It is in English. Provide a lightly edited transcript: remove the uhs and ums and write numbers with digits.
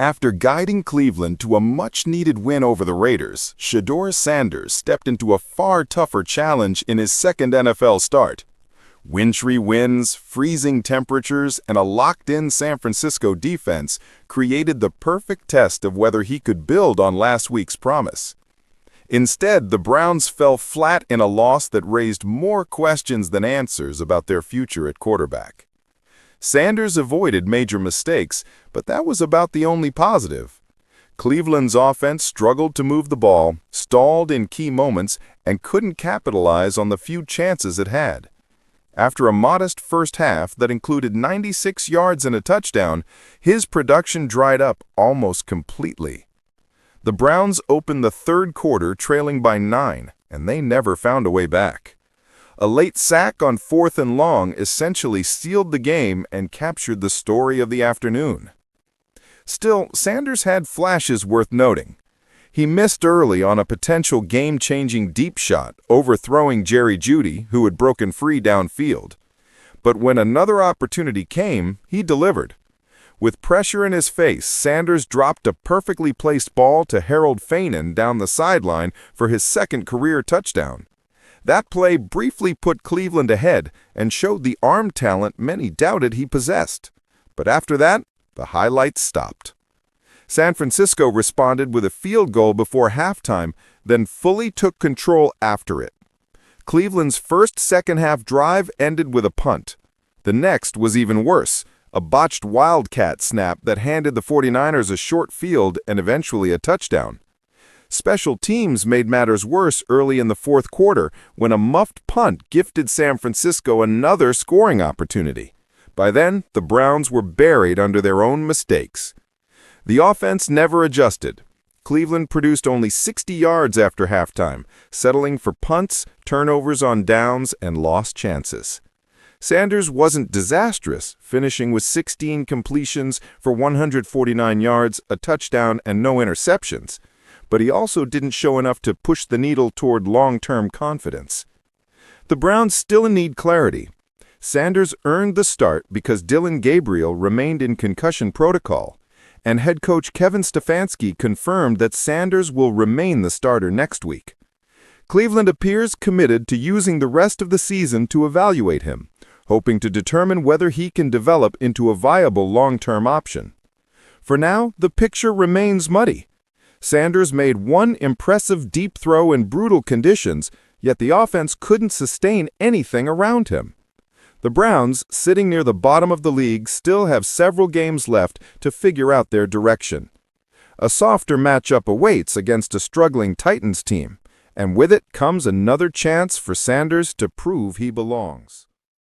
After guiding Cleveland to a much-needed win over the Raiders, Shedeur Sanders stepped into a far tougher challenge in his second NFL start. Wintry winds, freezing temperatures, and a locked-in San Francisco defense created the perfect test of whether he could build on last week's promise. Instead, the Browns fell flat in a loss that raised more questions than answers about their future at quarterback. Sanders avoided major mistakes, but that was about the only positive. Cleveland's offense struggled to move the ball, stalled in key moments, and couldn't capitalize on the few chances it had. After a modest first half that included 96 yards and a touchdown, his production dried up almost completely. The Browns opened the third quarter trailing by 9, and they never found a way back. A late sack on 4th and long essentially sealed the game and captured the story of the afternoon. Still, Sanders had flashes worth noting. He missed early on a potential game-changing deep shot, overthrowing Jerry Jeudy, who had broken free downfield. But when another opportunity came, he delivered. With pressure in his face, Sanders dropped a perfectly placed ball to Harold Fannin down the sideline for his second career touchdown. That play briefly put Cleveland ahead and showed the arm talent many doubted he possessed. But after that, the highlights stopped. San Francisco responded with a field goal before halftime, then fully took control after it. Cleveland's first second-half drive ended with a punt. The next was even worse, a botched Wildcat snap that handed the 49ers a short field and eventually a touchdown. Special teams made matters worse early in the fourth quarter when a muffed punt gifted San Francisco another scoring opportunity. By then, the Browns were buried under their own mistakes. The offense never adjusted. Cleveland produced only 60 yards after halftime, settling for punts, turnovers on downs, and lost chances. Sanders wasn't disastrous, finishing with 16 completions for 149 yards, a touchdown, and no interceptions. But he also didn't show enough to push the needle toward long-term confidence. The Browns still need clarity. Sanders earned the start because Dillon Gabriel remained in concussion protocol, and head coach Kevin Stefanski confirmed that Sanders will remain the starter next week. Cleveland appears committed to using the rest of the season to evaluate him, hoping to determine whether he can develop into a viable long-term option. For now, the picture remains muddy. Sanders made one impressive deep throw in brutal conditions, yet the offense couldn't sustain anything around him. The Browns, sitting near the bottom of the league, still have several games left to figure out their direction. A softer matchup awaits against a struggling Titans team, and with it comes another chance for Sanders to prove he belongs.